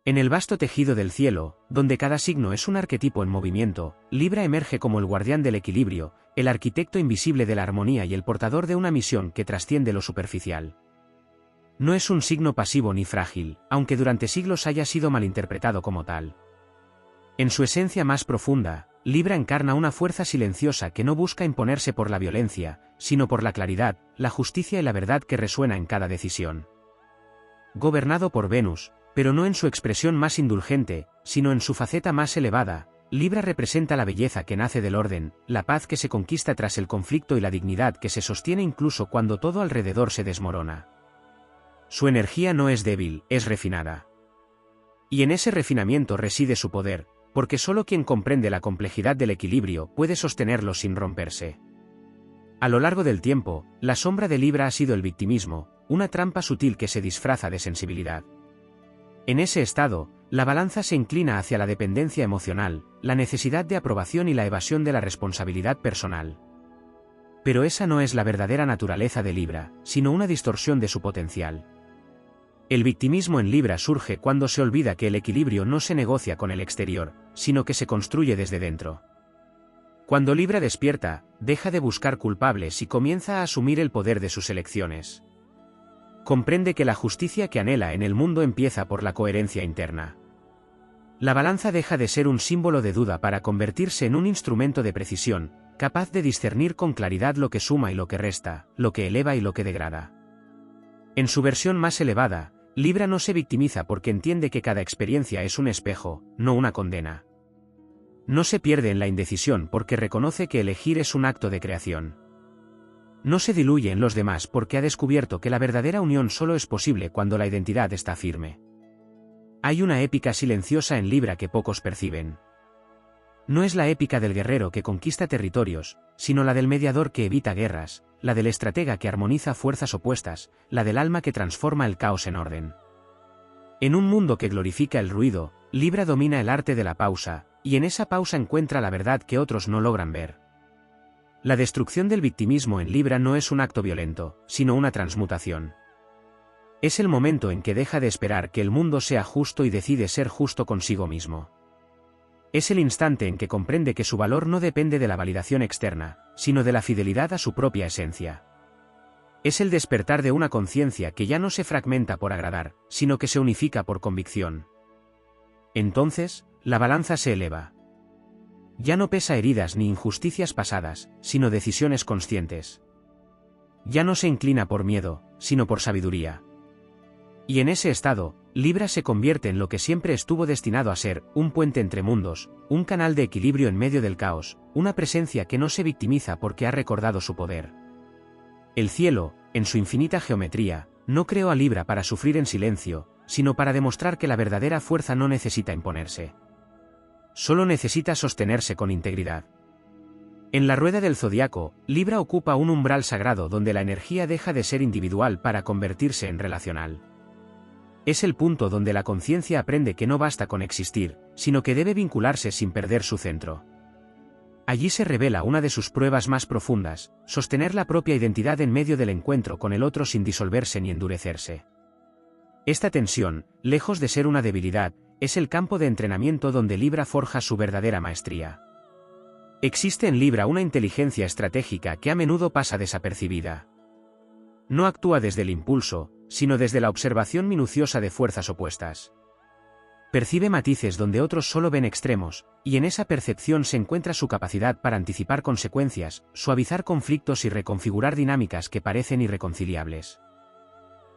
En el vasto tejido del cielo, donde cada signo es un arquetipo en movimiento, Libra emerge como el guardián del equilibrio, el arquitecto invisible de la armonía y el portador de una misión que trasciende lo superficial. No es un signo pasivo ni frágil, aunque durante siglos haya sido malinterpretado como tal. En su esencia más profunda, Libra encarna una fuerza silenciosa que no busca imponerse por la violencia, sino por la claridad, la justicia y la verdad que resuena en cada decisión. Gobernado por Venus, pero no en su expresión más indulgente, sino en su faceta más elevada, Libra representa la belleza que nace del orden, la paz que se conquista tras el conflicto y la dignidad que se sostiene incluso cuando todo alrededor se desmorona. Su energía no es débil, es refinada. Y en ese refinamiento reside su poder, porque solo quien comprende la complejidad del equilibrio puede sostenerlo sin romperse. A lo largo del tiempo, la sombra de Libra ha sido el victimismo, una trampa sutil que se disfraza de sensibilidad. En ese estado, la balanza se inclina hacia la dependencia emocional, la necesidad de aprobación y la evasión de la responsabilidad personal. Pero esa no es la verdadera naturaleza de Libra, sino una distorsión de su potencial. El victimismo en Libra surge cuando se olvida que el equilibrio no se negocia con el exterior, sino que se construye desde dentro. Cuando Libra despierta, deja de buscar culpables y comienza a asumir el poder de sus elecciones. Comprende que la justicia que anhela en el mundo empieza por la coherencia interna. La balanza deja de ser un símbolo de duda para convertirse en un instrumento de precisión, capaz de discernir con claridad lo que suma y lo que resta, lo que eleva y lo que degrada. En su versión más elevada, Libra no se victimiza porque entiende que cada experiencia es un espejo, no una condena. No se pierde en la indecisión porque reconoce que elegir es un acto de creación. No se diluye en los demás porque ha descubierto que la verdadera unión solo es posible cuando la identidad está firme. Hay una épica silenciosa en Libra que pocos perciben. No es la épica del guerrero que conquista territorios, sino la del mediador que evita guerras, la del estratega que armoniza fuerzas opuestas, la del alma que transforma el caos en orden. En un mundo que glorifica el ruido, Libra domina el arte de la pausa, y en esa pausa encuentra la verdad que otros no logran ver. La destrucción del victimismo en Libra no es un acto violento, sino una transmutación. Es el momento en que deja de esperar que el mundo sea justo y decide ser justo consigo mismo. Es el instante en que comprende que su valor no depende de la validación externa, sino de la fidelidad a su propia esencia. Es el despertar de una conciencia que ya no se fragmenta por agradar, sino que se unifica por convicción. Entonces, la balanza se eleva. Ya no pesa heridas ni injusticias pasadas, sino decisiones conscientes. Ya no se inclina por miedo, sino por sabiduría. Y en ese estado, Libra se convierte en lo que siempre estuvo destinado a ser, un puente entre mundos, un canal de equilibrio en medio del caos, una presencia que no se victimiza porque ha recordado su poder. El cielo, en su infinita geometría, no creó a Libra para sufrir en silencio, sino para demostrar que la verdadera fuerza no necesita imponerse. Solo necesita sostenerse con integridad. En la rueda del zodiaco, Libra ocupa un umbral sagrado donde la energía deja de ser individual para convertirse en relacional. Es el punto donde la conciencia aprende que no basta con existir, sino que debe vincularse sin perder su centro. Allí se revela una de sus pruebas más profundas, sostener la propia identidad en medio del encuentro con el otro sin disolverse ni endurecerse. Esta tensión, lejos de ser una debilidad, es el campo de entrenamiento donde Libra forja su verdadera maestría. Existe en Libra una inteligencia estratégica que a menudo pasa desapercibida. No actúa desde el impulso, sino desde la observación minuciosa de fuerzas opuestas. Percibe matices donde otros solo ven extremos, y en esa percepción se encuentra su capacidad para anticipar consecuencias, suavizar conflictos y reconfigurar dinámicas que parecen irreconciliables.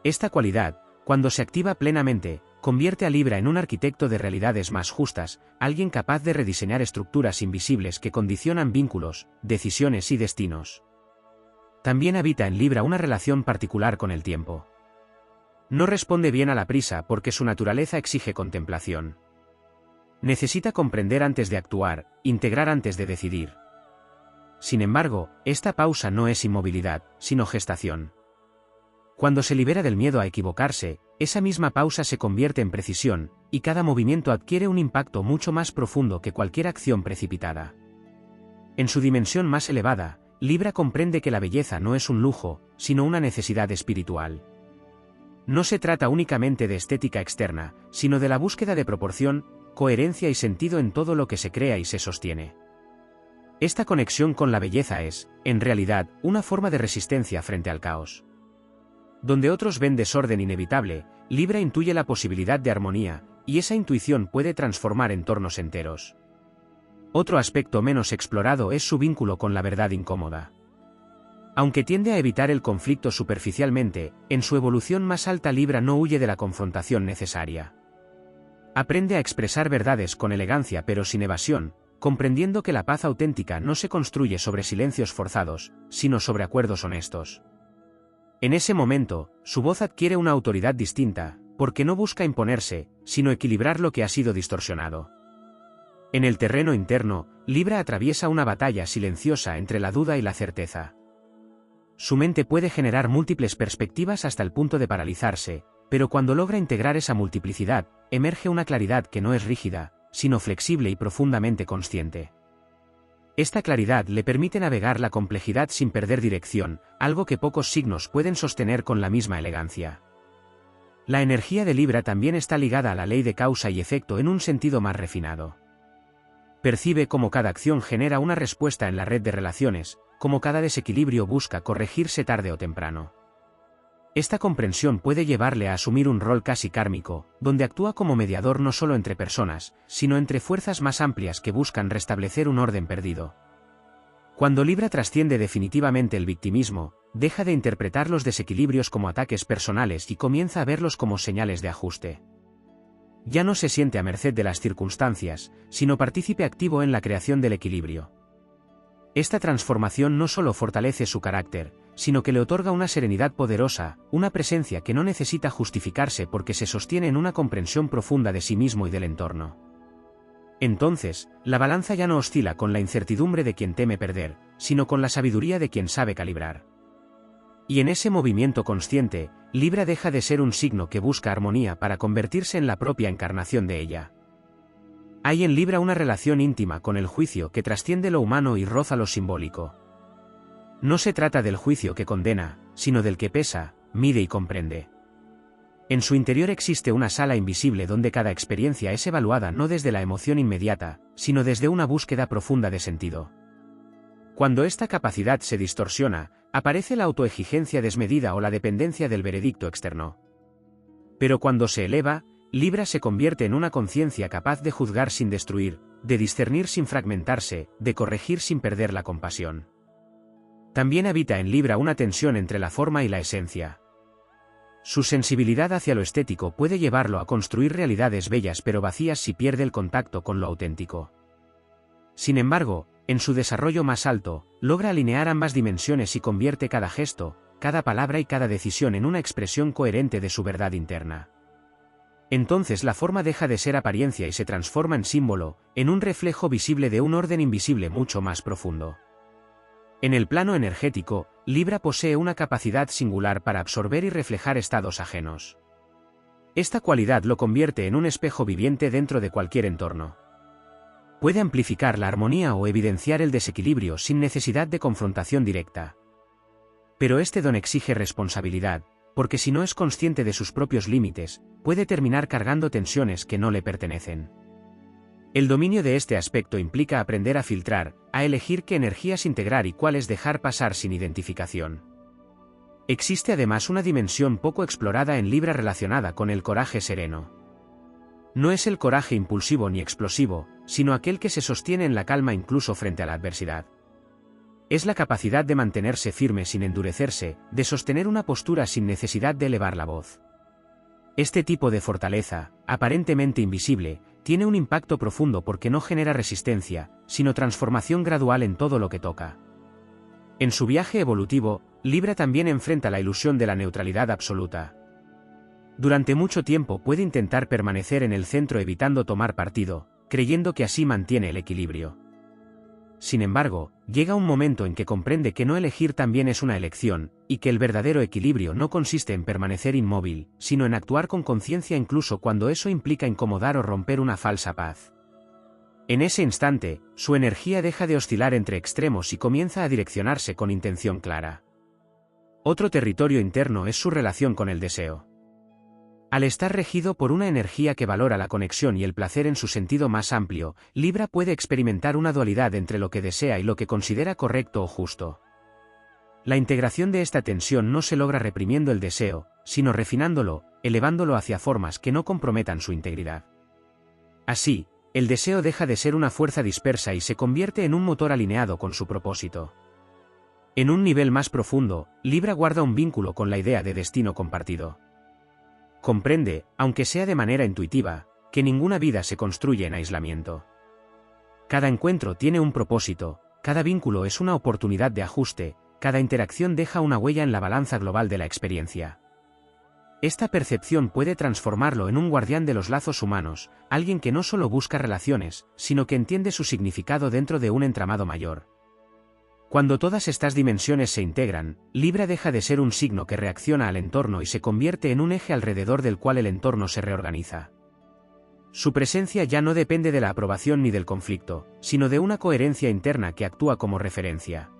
Esta cualidad, cuando se activa plenamente, convierte a Libra en un arquitecto de realidades más justas, alguien capaz de rediseñar estructuras invisibles que condicionan vínculos, decisiones y destinos. También habita en Libra una relación particular con el tiempo. No responde bien a la prisa porque su naturaleza exige contemplación. Necesita comprender antes de actuar, integrar antes de decidir. Sin embargo, esta pausa no es inmovilidad, sino gestación. Cuando se libera del miedo a equivocarse, esa misma pausa se convierte en precisión, y cada movimiento adquiere un impacto mucho más profundo que cualquier acción precipitada. En su dimensión más elevada, Libra comprende que la belleza no es un lujo, sino una necesidad espiritual. No se trata únicamente de estética externa, sino de la búsqueda de proporción, coherencia y sentido en todo lo que se crea y se sostiene. Esta conexión con la belleza es, en realidad, una forma de resistencia frente al caos. Donde otros ven desorden inevitable, Libra intuye la posibilidad de armonía, y esa intuición puede transformar entornos enteros. Otro aspecto menos explorado es su vínculo con la verdad incómoda. Aunque tiende a evitar el conflicto superficialmente, en su evolución más alta Libra no huye de la confrontación necesaria. Aprende a expresar verdades con elegancia pero sin evasión, comprendiendo que la paz auténtica no se construye sobre silencios forzados, sino sobre acuerdos honestos. En ese momento, su voz adquiere una autoridad distinta, porque no busca imponerse, sino equilibrar lo que ha sido distorsionado. En el terreno interno, Libra atraviesa una batalla silenciosa entre la duda y la certeza. Su mente puede generar múltiples perspectivas hasta el punto de paralizarse, pero cuando logra integrar esa multiplicidad, emerge una claridad que no es rígida, sino flexible y profundamente consciente. Esta claridad le permite navegar la complejidad sin perder dirección, algo que pocos signos pueden sostener con la misma elegancia. La energía de Libra también está ligada a la ley de causa y efecto en un sentido más refinado. Percibe cómo cada acción genera una respuesta en la red de relaciones, cómo cada desequilibrio busca corregirse tarde o temprano. Esta comprensión puede llevarle a asumir un rol casi kármico, donde actúa como mediador no solo entre personas, sino entre fuerzas más amplias que buscan restablecer un orden perdido. Cuando Libra trasciende definitivamente el victimismo, deja de interpretar los desequilibrios como ataques personales y comienza a verlos como señales de ajuste. Ya no se siente a merced de las circunstancias, sino partícipe activo en la creación del equilibrio. Esta transformación no solo fortalece su carácter, sino que le otorga una serenidad poderosa, una presencia que no necesita justificarse porque se sostiene en una comprensión profunda de sí mismo y del entorno. Entonces, la balanza ya no oscila con la incertidumbre de quien teme perder, sino con la sabiduría de quien sabe calibrar. Y en ese movimiento consciente, Libra deja de ser un signo que busca armonía para convertirse en la propia encarnación de ella. Hay en Libra una relación íntima con el juicio que trasciende lo humano y roza lo simbólico. No se trata del juicio que condena, sino del que pesa, mide y comprende. En su interior existe una sala invisible donde cada experiencia es evaluada no desde la emoción inmediata, sino desde una búsqueda profunda de sentido. Cuando esta capacidad se distorsiona, aparece la autoexigencia desmedida o la dependencia del veredicto externo. Pero cuando se eleva, Libra se convierte en una conciencia capaz de juzgar sin destruir, de discernir sin fragmentarse, de corregir sin perder la compasión. También habita en Libra una tensión entre la forma y la esencia. Su sensibilidad hacia lo estético puede llevarlo a construir realidades bellas pero vacías si pierde el contacto con lo auténtico. Sin embargo, en su desarrollo más alto, logra alinear ambas dimensiones y convierte cada gesto, cada palabra y cada decisión en una expresión coherente de su verdad interna. Entonces la forma deja de ser apariencia y se transforma en símbolo, en un reflejo visible de un orden invisible mucho más profundo. En el plano energético, Libra posee una capacidad singular para absorber y reflejar estados ajenos. Esta cualidad lo convierte en un espejo viviente dentro de cualquier entorno. Puede amplificar la armonía o evidenciar el desequilibrio sin necesidad de confrontación directa. Pero este don exige responsabilidad, porque si no es consciente de sus propios límites, puede terminar cargando tensiones que no le pertenecen. El dominio de este aspecto implica aprender a filtrar, a elegir qué energías integrar y cuáles dejar pasar sin identificación. Existe además una dimensión poco explorada en Libra relacionada con el coraje sereno. No es el coraje impulsivo ni explosivo, sino aquel que se sostiene en la calma incluso frente a la adversidad. Es la capacidad de mantenerse firme sin endurecerse, de sostener una postura sin necesidad de elevar la voz. Este tipo de fortaleza, aparentemente invisible, tiene un impacto profundo porque no genera resistencia, sino transformación gradual en todo lo que toca. En su viaje evolutivo, Libra también enfrenta la ilusión de la neutralidad absoluta. Durante mucho tiempo puede intentar permanecer en el centro evitando tomar partido, creyendo que así mantiene el equilibrio. Sin embargo, llega un momento en que comprende que no elegir también es una elección, y que el verdadero equilibrio no consiste en permanecer inmóvil, sino en actuar con conciencia incluso cuando eso implica incomodar o romper una falsa paz. En ese instante, su energía deja de oscilar entre extremos y comienza a direccionarse con intención clara. Otro territorio interno es su relación con el deseo. Al estar regido por una energía que valora la conexión y el placer en su sentido más amplio, Libra puede experimentar una dualidad entre lo que desea y lo que considera correcto o justo. La integración de esta tensión no se logra reprimiendo el deseo, sino refinándolo, elevándolo hacia formas que no comprometan su integridad. Así, el deseo deja de ser una fuerza dispersa y se convierte en un motor alineado con su propósito. En un nivel más profundo, Libra guarda un vínculo con la idea de destino compartido. Comprende, aunque sea de manera intuitiva, que ninguna vida se construye en aislamiento. Cada encuentro tiene un propósito, cada vínculo es una oportunidad de ajuste, cada interacción deja una huella en la balanza global de la experiencia. Esta percepción puede transformarlo en un guardián de los lazos humanos, alguien que no solo busca relaciones, sino que entiende su significado dentro de un entramado mayor. Cuando todas estas dimensiones se integran, Libra deja de ser un signo que reacciona al entorno y se convierte en un eje alrededor del cual el entorno se reorganiza. Su presencia ya no depende de la aprobación ni del conflicto, sino de una coherencia interna que actúa como referencia.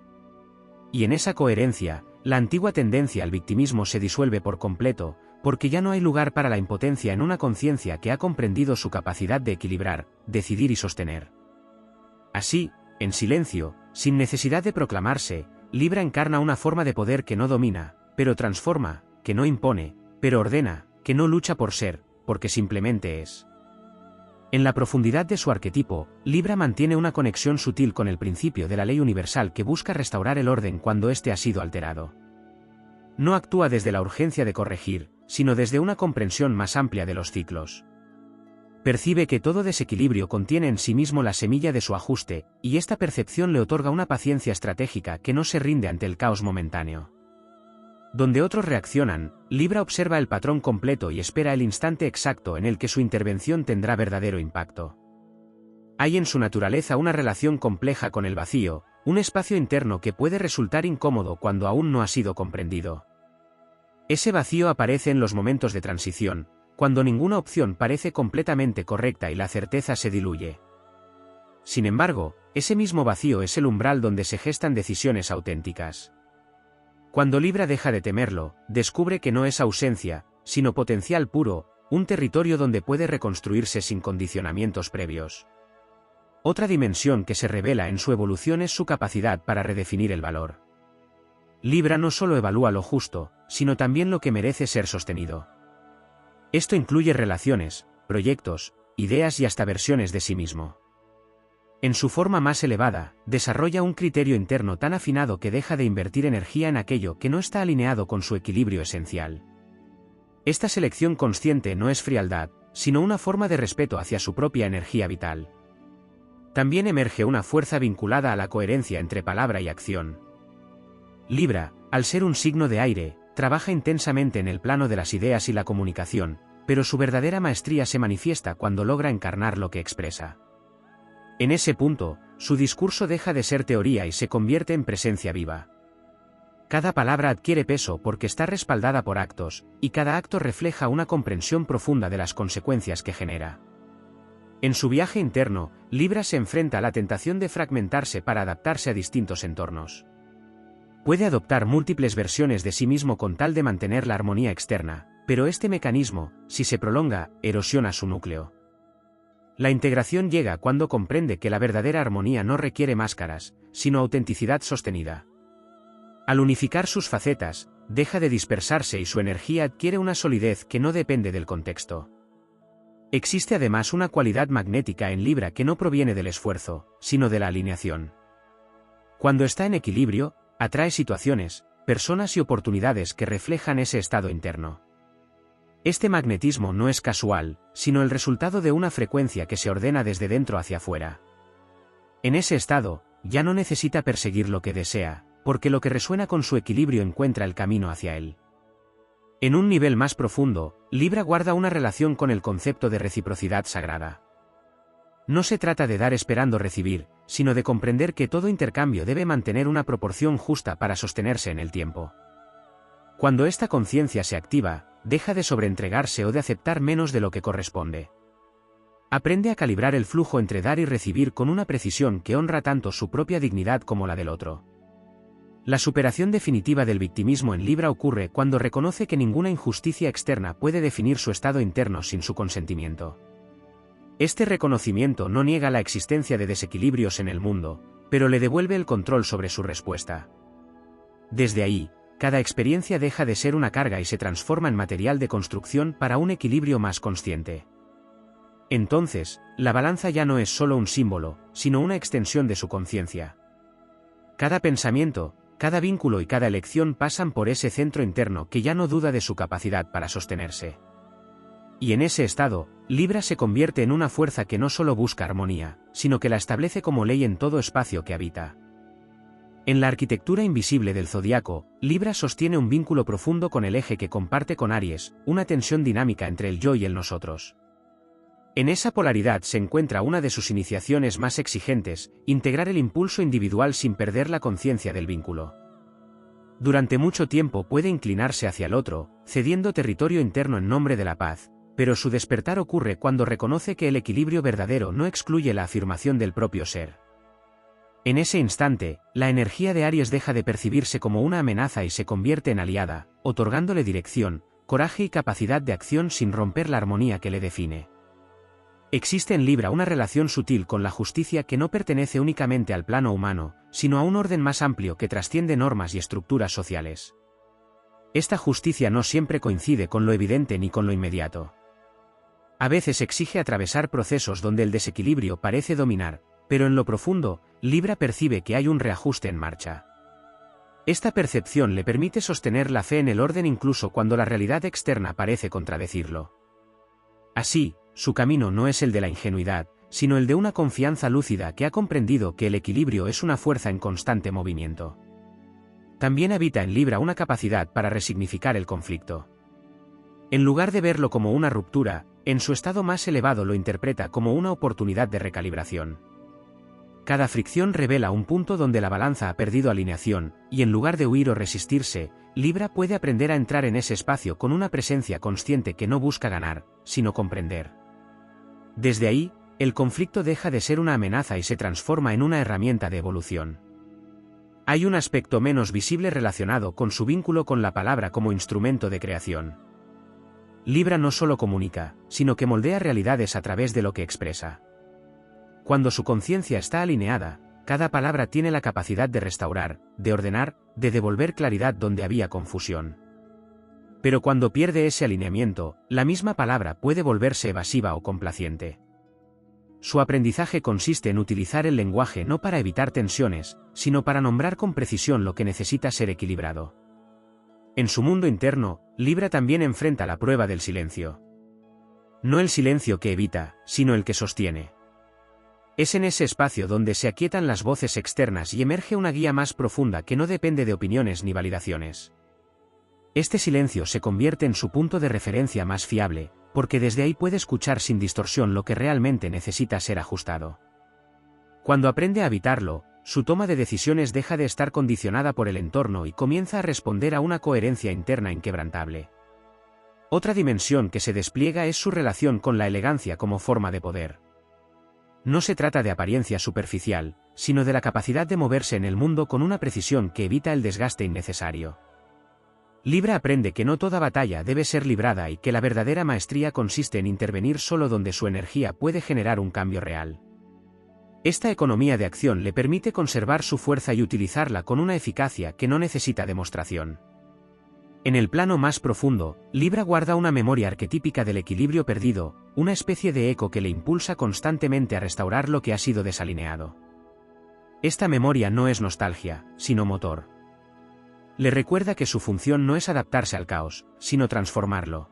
Y en esa coherencia, la antigua tendencia al victimismo se disuelve por completo, porque ya no hay lugar para la impotencia en una conciencia que ha comprendido su capacidad de equilibrar, decidir y sostener. Así, en silencio, sin necesidad de proclamarse, Libra encarna una forma de poder que no domina, pero transforma, que no impone, pero ordena, que no lucha por ser, porque simplemente es. En la profundidad de su arquetipo, Libra mantiene una conexión sutil con el principio de la ley universal que busca restaurar el orden cuando éste ha sido alterado. No actúa desde la urgencia de corregir, sino desde una comprensión más amplia de los ciclos. Percibe que todo desequilibrio contiene en sí mismo la semilla de su ajuste, y esta percepción le otorga una paciencia estratégica que no se rinde ante el caos momentáneo. Donde otros reaccionan, Libra observa el patrón completo y espera el instante exacto en el que su intervención tendrá verdadero impacto. Hay en su naturaleza una relación compleja con el vacío, un espacio interno que puede resultar incómodo cuando aún no ha sido comprendido. Ese vacío aparece en los momentos de transición, cuando ninguna opción parece completamente correcta y la certeza se diluye. Sin embargo, ese mismo vacío es el umbral donde se gestan decisiones auténticas. Cuando Libra deja de temerlo, descubre que no es ausencia, sino potencial puro, un territorio donde puede reconstruirse sin condicionamientos previos. Otra dimensión que se revela en su evolución es su capacidad para redefinir el valor. Libra no solo evalúa lo justo, sino también lo que merece ser sostenido. Esto incluye relaciones, proyectos, ideas y hasta versiones de sí mismo. En su forma más elevada, desarrolla un criterio interno tan afinado que deja de invertir energía en aquello que no está alineado con su equilibrio esencial. Esta selección consciente no es frialdad, sino una forma de respeto hacia su propia energía vital. También emerge una fuerza vinculada a la coherencia entre palabra y acción. Libra, al ser un signo de aire, trabaja intensamente en el plano de las ideas y la comunicación, pero su verdadera maestría se manifiesta cuando logra encarnar lo que expresa. En ese punto, su discurso deja de ser teoría y se convierte en presencia viva. Cada palabra adquiere peso porque está respaldada por actos, y cada acto refleja una comprensión profunda de las consecuencias que genera. En su viaje interno, Libra se enfrenta a la tentación de fragmentarse para adaptarse a distintos entornos. Puede adoptar múltiples versiones de sí mismo con tal de mantener la armonía externa, pero este mecanismo, si se prolonga, erosiona su núcleo. La integración llega cuando comprende que la verdadera armonía no requiere máscaras, sino autenticidad sostenida. Al unificar sus facetas, deja de dispersarse y su energía adquiere una solidez que no depende del contexto. Existe además una cualidad magnética en Libra que no proviene del esfuerzo, sino de la alineación. Cuando está en equilibrio, atrae situaciones, personas y oportunidades que reflejan ese estado interno. Este magnetismo no es casual, sino el resultado de una frecuencia que se ordena desde dentro hacia afuera. En ese estado, ya no necesita perseguir lo que desea, porque lo que resuena con su equilibrio encuentra el camino hacia él. En un nivel más profundo, Libra guarda una relación con el concepto de reciprocidad sagrada. No se trata de dar esperando recibir, sino de comprender que todo intercambio debe mantener una proporción justa para sostenerse en el tiempo. Cuando esta conciencia se activa, deja de sobreentregarse o de aceptar menos de lo que corresponde. Aprende a calibrar el flujo entre dar y recibir con una precisión que honra tanto su propia dignidad como la del otro. La superación definitiva del victimismo en Libra ocurre cuando reconoce que ninguna injusticia externa puede definir su estado interno sin su consentimiento. Este reconocimiento no niega la existencia de desequilibrios en el mundo, pero le devuelve el control sobre su respuesta. Desde ahí, cada experiencia deja de ser una carga y se transforma en material de construcción para un equilibrio más consciente. Entonces, la balanza ya no es solo un símbolo, sino una extensión de su conciencia. Cada pensamiento, cada vínculo y cada elección pasan por ese centro interno que ya no duda de su capacidad para sostenerse. Y en ese estado, Libra se convierte en una fuerza que no solo busca armonía, sino que la establece como ley en todo espacio que habita. En la arquitectura invisible del zodiaco, Libra sostiene un vínculo profundo con el eje que comparte con Aries, una tensión dinámica entre el yo y el nosotros. En esa polaridad se encuentra una de sus iniciaciones más exigentes, integrar el impulso individual sin perder la conciencia del vínculo. Durante mucho tiempo puede inclinarse hacia el otro, cediendo territorio interno en nombre de la paz, pero su despertar ocurre cuando reconoce que el equilibrio verdadero no excluye la afirmación del propio ser. En ese instante, la energía de Aries deja de percibirse como una amenaza y se convierte en aliada, otorgándole dirección, coraje y capacidad de acción sin romper la armonía que le define. Existe en Libra una relación sutil con la justicia que no pertenece únicamente al plano humano, sino a un orden más amplio que trasciende normas y estructuras sociales. Esta justicia no siempre coincide con lo evidente ni con lo inmediato. A veces exige atravesar procesos donde el desequilibrio parece dominar, pero en lo profundo, Libra percibe que hay un reajuste en marcha. Esta percepción le permite sostener la fe en el orden incluso cuando la realidad externa parece contradecirlo. Así, su camino no es el de la ingenuidad, sino el de una confianza lúcida que ha comprendido que el equilibrio es una fuerza en constante movimiento. También habita en Libra una capacidad para resignificar el conflicto. En lugar de verlo como una ruptura, en su estado más elevado lo interpreta como una oportunidad de recalibración. Cada fricción revela un punto donde la balanza ha perdido alineación, y en lugar de huir o resistirse, Libra puede aprender a entrar en ese espacio con una presencia consciente que no busca ganar, sino comprender. Desde ahí, el conflicto deja de ser una amenaza y se transforma en una herramienta de evolución. Hay un aspecto menos visible relacionado con su vínculo con la palabra como instrumento de creación. Libra no solo comunica, sino que moldea realidades a través de lo que expresa. Cuando su conciencia está alineada, cada palabra tiene la capacidad de restaurar, de ordenar, de devolver claridad donde había confusión. Pero cuando pierde ese alineamiento, la misma palabra puede volverse evasiva o complaciente. Su aprendizaje consiste en utilizar el lenguaje no para evitar tensiones, sino para nombrar con precisión lo que necesita ser equilibrado. En su mundo interno, Libra también enfrenta la prueba del silencio. No el silencio que evita, sino el que sostiene. Es en ese espacio donde se aquietan las voces externas y emerge una guía más profunda que no depende de opiniones ni validaciones. Este silencio se convierte en su punto de referencia más fiable, porque desde ahí puede escuchar sin distorsión lo que realmente necesita ser ajustado. Cuando aprende a habitarlo, su toma de decisiones deja de estar condicionada por el entorno y comienza a responder a una coherencia interna inquebrantable. Otra dimensión que se despliega es su relación con la elegancia como forma de poder. No se trata de apariencia superficial, sino de la capacidad de moverse en el mundo con una precisión que evita el desgaste innecesario. Libra aprende que no toda batalla debe ser librada y que la verdadera maestría consiste en intervenir solo donde su energía puede generar un cambio real. Esta economía de acción le permite conservar su fuerza y utilizarla con una eficacia que no necesita demostración. En el plano más profundo, Libra guarda una memoria arquetípica del equilibrio perdido, una especie de eco que le impulsa constantemente a restaurar lo que ha sido desalineado. Esta memoria no es nostalgia, sino motor. Le recuerda que su función no es adaptarse al caos, sino transformarlo.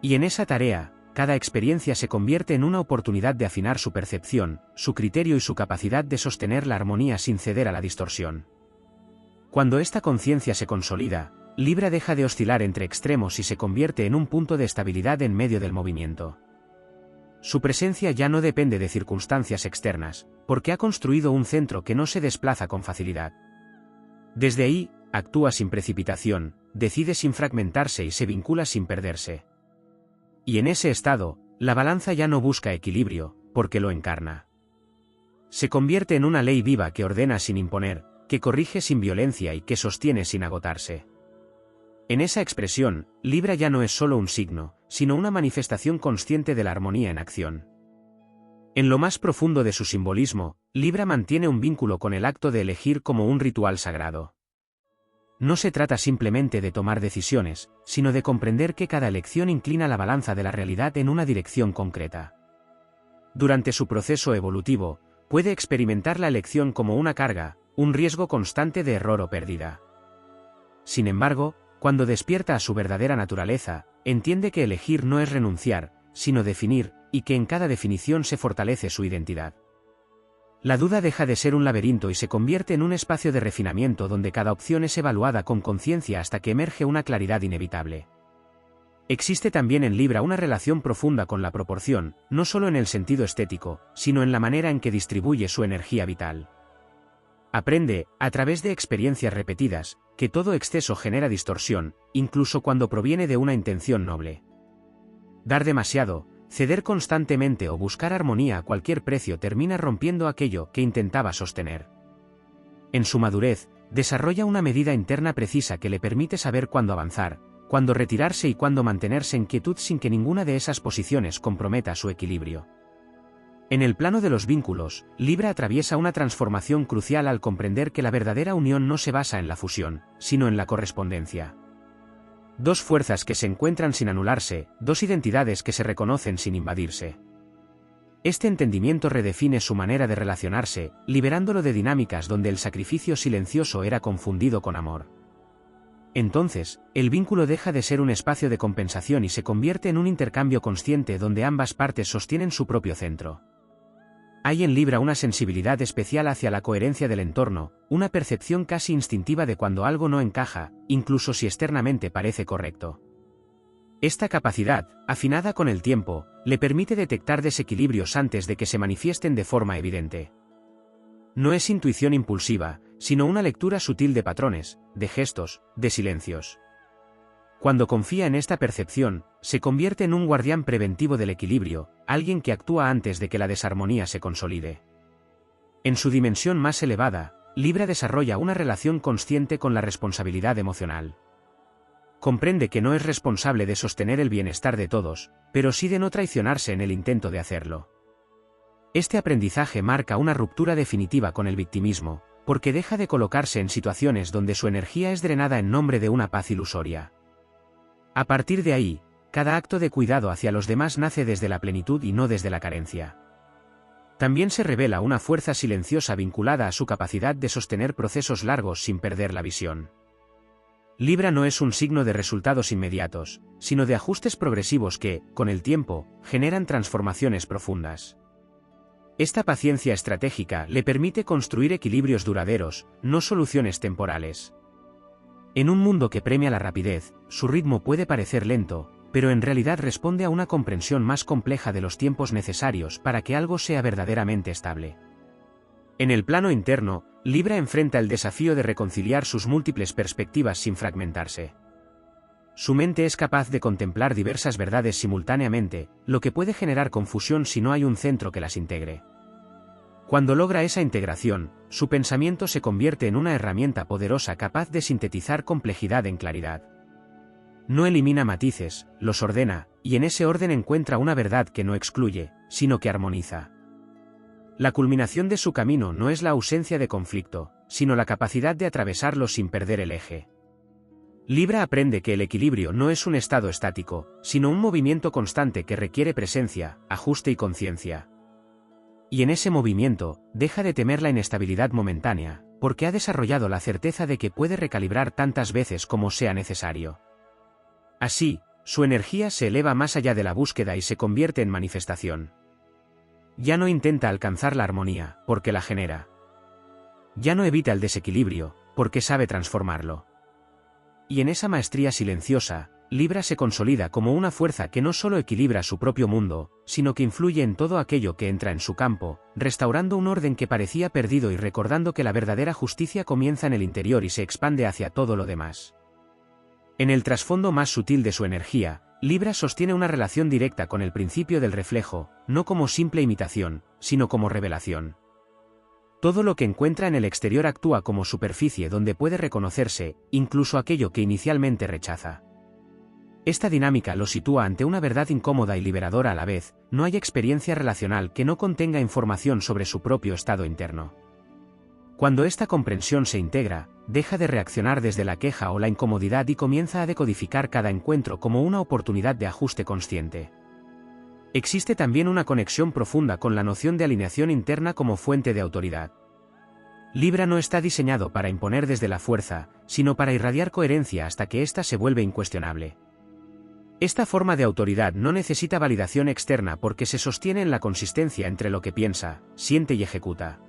Y en esa tarea, cada experiencia se convierte en una oportunidad de afinar su percepción, su criterio y su capacidad de sostener la armonía sin ceder a la distorsión. Cuando esta conciencia se consolida, Libra deja de oscilar entre extremos y se convierte en un punto de estabilidad en medio del movimiento. Su presencia ya no depende de circunstancias externas, porque ha construido un centro que no se desplaza con facilidad. Desde ahí, actúa sin precipitación, decide sin fragmentarse y se vincula sin perderse. Y en ese estado, la balanza ya no busca equilibrio, porque lo encarna. Se convierte en una ley viva que ordena sin imponer, que corrige sin violencia y que sostiene sin agotarse. En esa expresión, Libra ya no es solo un signo, sino una manifestación consciente de la armonía en acción. En lo más profundo de su simbolismo, Libra mantiene un vínculo con el acto de elegir como un ritual sagrado. No se trata simplemente de tomar decisiones, sino de comprender que cada elección inclina la balanza de la realidad en una dirección concreta. Durante su proceso evolutivo, puede experimentar la elección como una carga, un riesgo constante de error o pérdida. Sin embargo, cuando despierta a su verdadera naturaleza, entiende que elegir no es renunciar, sino definir, y que en cada definición se fortalece su identidad. La duda deja de ser un laberinto y se convierte en un espacio de refinamiento donde cada opción es evaluada con conciencia hasta que emerge una claridad inevitable. Existe también en Libra una relación profunda con la proporción, no solo en el sentido estético, sino en la manera en que distribuye su energía vital. Aprende, a través de experiencias repetidas, que todo exceso genera distorsión, incluso cuando proviene de una intención noble. Dar demasiado, ceder constantemente o buscar armonía a cualquier precio termina rompiendo aquello que intentaba sostener. En su madurez, desarrolla una medida interna precisa que le permite saber cuándo avanzar, cuándo retirarse y cuándo mantenerse en quietud sin que ninguna de esas posiciones comprometa su equilibrio. En el plano de los vínculos, Libra atraviesa una transformación crucial al comprender que la verdadera unión no se basa en la fusión, sino en la correspondencia. Dos fuerzas que se encuentran sin anularse, dos identidades que se reconocen sin invadirse. Este entendimiento redefine su manera de relacionarse, liberándolo de dinámicas donde el sacrificio silencioso era confundido con amor. Entonces, el vínculo deja de ser un espacio de compensación y se convierte en un intercambio consciente donde ambas partes sostienen su propio centro. Hay en Libra una sensibilidad especial hacia la coherencia del entorno, una percepción casi instintiva de cuando algo no encaja, incluso si externamente parece correcto. Esta capacidad, afinada con el tiempo, le permite detectar desequilibrios antes de que se manifiesten de forma evidente. No es intuición impulsiva, sino una lectura sutil de patrones, de gestos, de silencios. Cuando confía en esta percepción, se convierte en un guardián preventivo del equilibrio, alguien que actúa antes de que la desarmonía se consolide. En su dimensión más elevada, Libra desarrolla una relación consciente con la responsabilidad emocional. Comprende que no es responsable de sostener el bienestar de todos, pero sí de no traicionarse en el intento de hacerlo. Este aprendizaje marca una ruptura definitiva con el victimismo, porque deja de colocarse en situaciones donde su energía es drenada en nombre de una paz ilusoria. A partir de ahí, cada acto de cuidado hacia los demás nace desde la plenitud y no desde la carencia. También se revela una fuerza silenciosa vinculada a su capacidad de sostener procesos largos sin perder la visión. Libra no es un signo de resultados inmediatos, sino de ajustes progresivos que, con el tiempo, generan transformaciones profundas. Esta paciencia estratégica le permite construir equilibrios duraderos, no soluciones temporales. En un mundo que premia la rapidez, su ritmo puede parecer lento, pero en realidad responde a una comprensión más compleja de los tiempos necesarios para que algo sea verdaderamente estable. En el plano interno, Libra enfrenta el desafío de reconciliar sus múltiples perspectivas sin fragmentarse. Su mente es capaz de contemplar diversas verdades simultáneamente, lo que puede generar confusión si no hay un centro que las integre. Cuando logra esa integración, su pensamiento se convierte en una herramienta poderosa capaz de sintetizar complejidad en claridad. No elimina matices, los ordena, y en ese orden encuentra una verdad que no excluye, sino que armoniza. La culminación de su camino no es la ausencia de conflicto, sino la capacidad de atravesarlo sin perder el eje. Libra aprende que el equilibrio no es un estado estático, sino un movimiento constante que requiere presencia, ajuste y conciencia. Y en ese movimiento, deja de temer la inestabilidad momentánea, porque ha desarrollado la certeza de que puede recalibrar tantas veces como sea necesario. Así, su energía se eleva más allá de la búsqueda y se convierte en manifestación. Ya no intenta alcanzar la armonía, porque la genera. Ya no evita el desequilibrio, porque sabe transformarlo. Y en esa maestría silenciosa, Libra se consolida como una fuerza que no solo equilibra su propio mundo, sino que influye en todo aquello que entra en su campo, restaurando un orden que parecía perdido y recordando que la verdadera justicia comienza en el interior y se expande hacia todo lo demás. En el trasfondo más sutil de su energía, Libra sostiene una relación directa con el principio del reflejo, no como simple imitación, sino como revelación. Todo lo que encuentra en el exterior actúa como superficie donde puede reconocerse, incluso aquello que inicialmente rechaza. Esta dinámica lo sitúa ante una verdad incómoda y liberadora a la vez: no hay experiencia relacional que no contenga información sobre su propio estado interno. Cuando esta comprensión se integra, deja de reaccionar desde la queja o la incomodidad y comienza a decodificar cada encuentro como una oportunidad de ajuste consciente. Existe también una conexión profunda con la noción de alineación interna como fuente de autoridad. Libra no está diseñado para imponer desde la fuerza, sino para irradiar coherencia hasta que ésta se vuelve incuestionable. Esta forma de autoridad no necesita validación externa porque se sostiene en la consistencia entre lo que piensa, siente y ejecuta.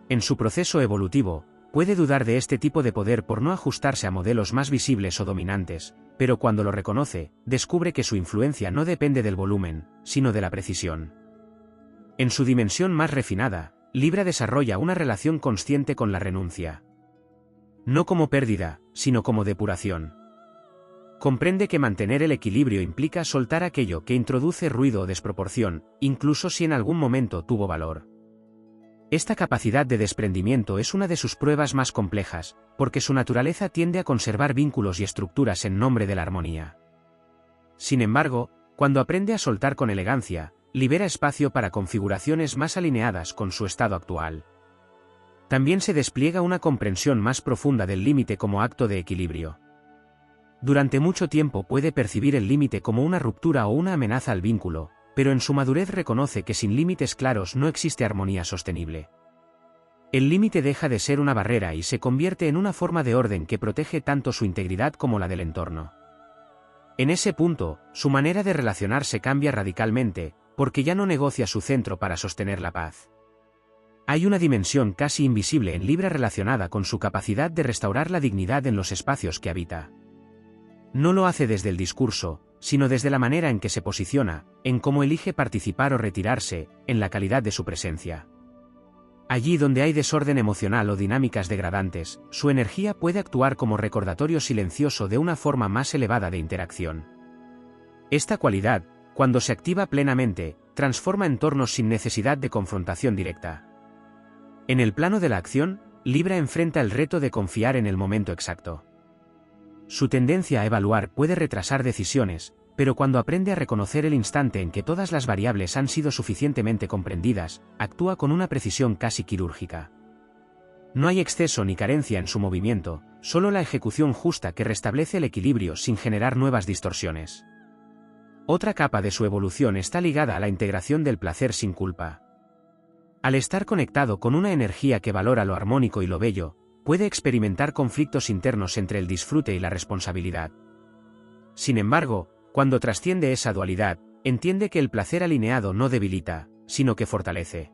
En su proceso evolutivo, puede dudar de este tipo de poder por no ajustarse a modelos más visibles o dominantes, pero cuando lo reconoce, descubre que su influencia no depende del volumen, sino de la precisión. En su dimensión más refinada, Libra desarrolla una relación consciente con la renuncia. No como pérdida, sino como depuración. Comprende que mantener el equilibrio implica soltar aquello que introduce ruido o desproporción, incluso si en algún momento tuvo valor. Esta capacidad de desprendimiento es una de sus pruebas más complejas, porque su naturaleza tiende a conservar vínculos y estructuras en nombre de la armonía. Sin embargo, cuando aprende a soltar con elegancia, libera espacio para configuraciones más alineadas con su estado actual. También se despliega una comprensión más profunda del límite como acto de equilibrio. Durante mucho tiempo puede percibir el límite como una ruptura o una amenaza al vínculo, pero en su madurez reconoce que sin límites claros no existe armonía sostenible. El límite deja de ser una barrera y se convierte en una forma de orden que protege tanto su integridad como la del entorno. En ese punto, su manera de relacionarse cambia radicalmente, porque ya no negocia su centro para sostener la paz. Hay una dimensión casi invisible en Libra relacionada con su capacidad de restaurar la dignidad en los espacios que habita. No lo hace desde el discurso, sino desde la manera en que se posiciona, en cómo elige participar o retirarse, en la calidad de su presencia. Allí donde hay desorden emocional o dinámicas degradantes, su energía puede actuar como recordatorio silencioso de una forma más elevada de interacción. Esta cualidad, cuando se activa plenamente, transforma entornos sin necesidad de confrontación directa. En el plano de la acción, Libra enfrenta el reto de confiar en el momento exacto. Su tendencia a evaluar puede retrasar decisiones, pero cuando aprende a reconocer el instante en que todas las variables han sido suficientemente comprendidas, actúa con una precisión casi quirúrgica. No hay exceso ni carencia en su movimiento, solo la ejecución justa que restablece el equilibrio sin generar nuevas distorsiones. Otra capa de su evolución está ligada a la integración del placer sin culpa. Al estar conectado con una energía que valora lo armónico y lo bello, puede experimentar conflictos internos entre el disfrute y la responsabilidad. Sin embargo, cuando trasciende esa dualidad, entiende que el placer alineado no debilita, sino que fortalece.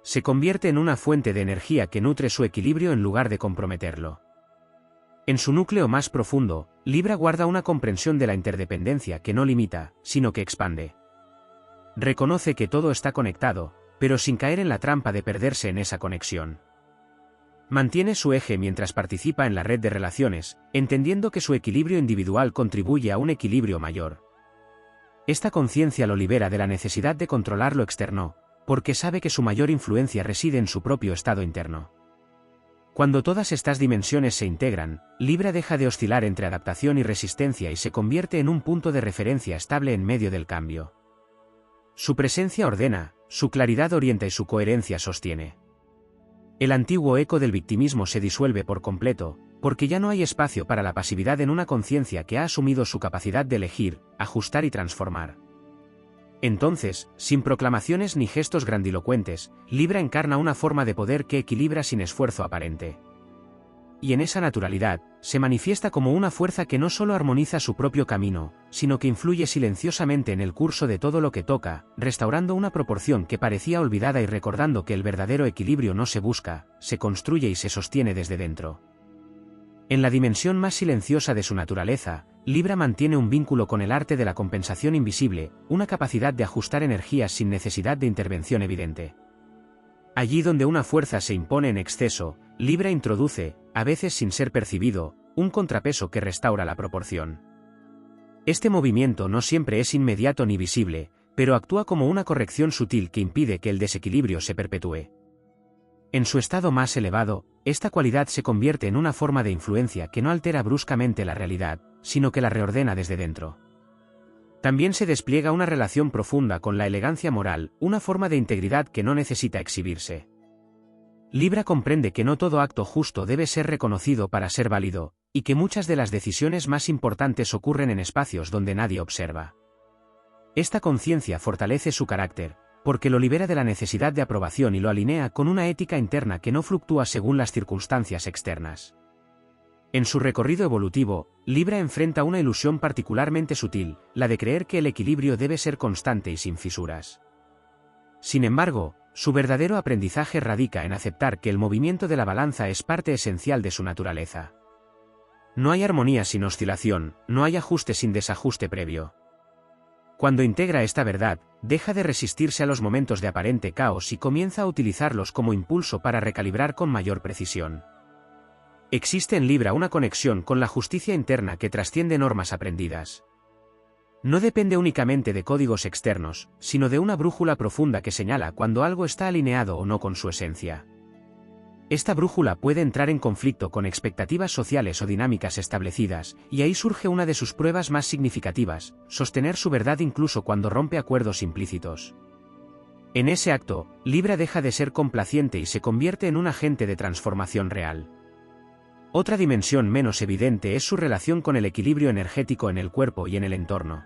Se convierte en una fuente de energía que nutre su equilibrio en lugar de comprometerlo. En su núcleo más profundo, Libra guarda una comprensión de la interdependencia que no limita, sino que expande. Reconoce que todo está conectado, pero sin caer en la trampa de perderse en esa conexión. Mantiene su eje mientras participa en la red de relaciones, entendiendo que su equilibrio individual contribuye a un equilibrio mayor. Esta conciencia lo libera de la necesidad de controlar lo externo, porque sabe que su mayor influencia reside en su propio estado interno. Cuando todas estas dimensiones se integran, Libra deja de oscilar entre adaptación y resistencia y se convierte en un punto de referencia estable en medio del cambio. Su presencia ordena, su claridad orienta y su coherencia sostiene. El antiguo eco del victimismo se disuelve por completo, porque ya no hay espacio para la pasividad en una conciencia que ha asumido su capacidad de elegir, ajustar y transformar. Entonces, sin proclamaciones ni gestos grandilocuentes, Libra encarna una forma de poder que equilibra sin esfuerzo aparente. Y en esa naturalidad, se manifiesta como una fuerza que no solo armoniza su propio camino, sino que influye silenciosamente en el curso de todo lo que toca, restaurando una proporción que parecía olvidada y recordando que el verdadero equilibrio no se busca, se construye y se sostiene desde dentro. En la dimensión más silenciosa de su naturaleza, Libra mantiene un vínculo con el arte de la compensación invisible, una capacidad de ajustar energías sin necesidad de intervención evidente. Allí donde una fuerza se impone en exceso, Libra introduce, a veces sin ser percibido, un contrapeso que restaura la proporción. Este movimiento no siempre es inmediato ni visible, pero actúa como una corrección sutil que impide que el desequilibrio se perpetúe. En su estado más elevado, esta cualidad se convierte en una forma de influencia que no altera bruscamente la realidad, sino que la reordena desde dentro. También se despliega una relación profunda con la elegancia moral, una forma de integridad que no necesita exhibirse. Libra comprende que no todo acto justo debe ser reconocido para ser válido, y que muchas de las decisiones más importantes ocurren en espacios donde nadie observa. Esta conciencia fortalece su carácter, porque lo libera de la necesidad de aprobación y lo alinea con una ética interna que no fluctúa según las circunstancias externas. En su recorrido evolutivo, Libra enfrenta una ilusión particularmente sutil, la de creer que el equilibrio debe ser constante y sin fisuras. Sin embargo, su verdadero aprendizaje radica en aceptar que el movimiento de la balanza es parte esencial de su naturaleza. No hay armonía sin oscilación, no hay ajuste sin desajuste previo. Cuando integra esta verdad, deja de resistirse a los momentos de aparente caos y comienza a utilizarlos como impulso para recalibrar con mayor precisión. Existe en Libra una conexión con la justicia interna que trasciende normas aprendidas. No depende únicamente de códigos externos, sino de una brújula profunda que señala cuando algo está alineado o no con su esencia. Esta brújula puede entrar en conflicto con expectativas sociales o dinámicas establecidas, y ahí surge una de sus pruebas más significativas: sostener su verdad incluso cuando rompe acuerdos implícitos. En ese acto, Libra deja de ser complaciente y se convierte en un agente de transformación real. Otra dimensión menos evidente es su relación con el equilibrio energético en el cuerpo y en el entorno.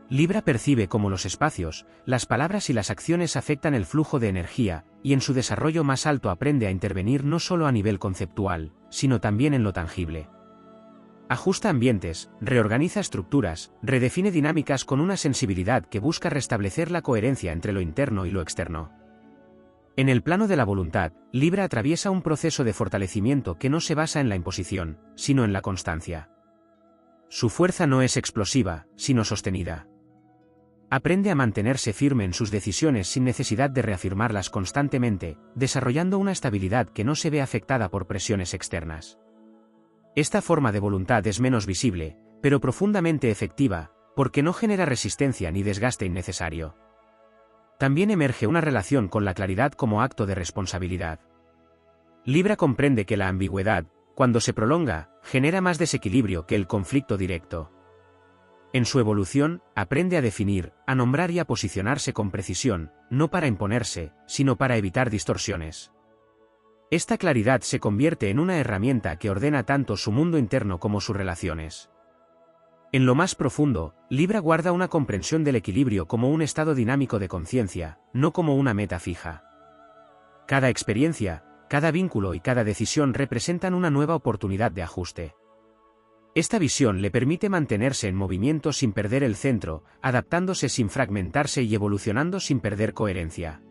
Libra percibe cómo los espacios, las palabras y las acciones afectan el flujo de energía, y en su desarrollo más alto aprende a intervenir no solo a nivel conceptual, sino también en lo tangible. Ajusta ambientes, reorganiza estructuras, redefine dinámicas con una sensibilidad que busca restablecer la coherencia entre lo interno y lo externo. En el plano de la voluntad, Libra atraviesa un proceso de fortalecimiento que no se basa en la imposición, sino en la constancia. Su fuerza no es explosiva, sino sostenida. Aprende a mantenerse firme en sus decisiones sin necesidad de reafirmarlas constantemente, desarrollando una estabilidad que no se ve afectada por presiones externas. Esta forma de voluntad es menos visible, pero profundamente efectiva, porque no genera resistencia ni desgaste innecesario. También emerge una relación con la claridad como acto de responsabilidad. Libra comprende que la ambigüedad, cuando se prolonga, genera más desequilibrio que el conflicto directo. En su evolución, aprende a definir, a nombrar y a posicionarse con precisión, no para imponerse, sino para evitar distorsiones. Esta claridad se convierte en una herramienta que ordena tanto su mundo interno como sus relaciones. En lo más profundo, Libra guarda una comprensión del equilibrio como un estado dinámico de conciencia, no como una meta fija. Cada experiencia, cada vínculo y cada decisión representan una nueva oportunidad de ajuste. Esta visión le permite mantenerse en movimiento sin perder el centro, adaptándose sin fragmentarse y evolucionando sin perder coherencia.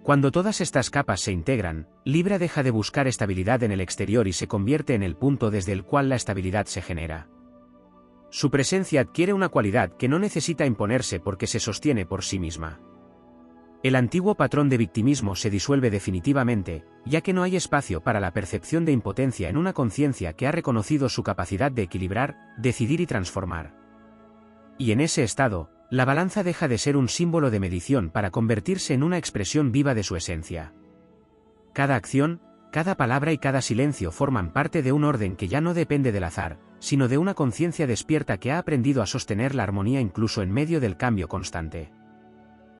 Cuando todas estas capas se integran, Libra deja de buscar estabilidad en el exterior y se convierte en el punto desde el cual la estabilidad se genera. Su presencia adquiere una cualidad que no necesita imponerse porque se sostiene por sí misma. El antiguo patrón de victimismo se disuelve definitivamente, ya que no hay espacio para la percepción de impotencia en una conciencia que ha reconocido su capacidad de equilibrar, decidir y transformar. Y en ese estado, la balanza deja de ser un símbolo de medición para convertirse en una expresión viva de su esencia. Cada acción, cada palabra y cada silencio forman parte de un orden que ya no depende del azar, sino de una conciencia despierta que ha aprendido a sostener la armonía incluso en medio del cambio constante.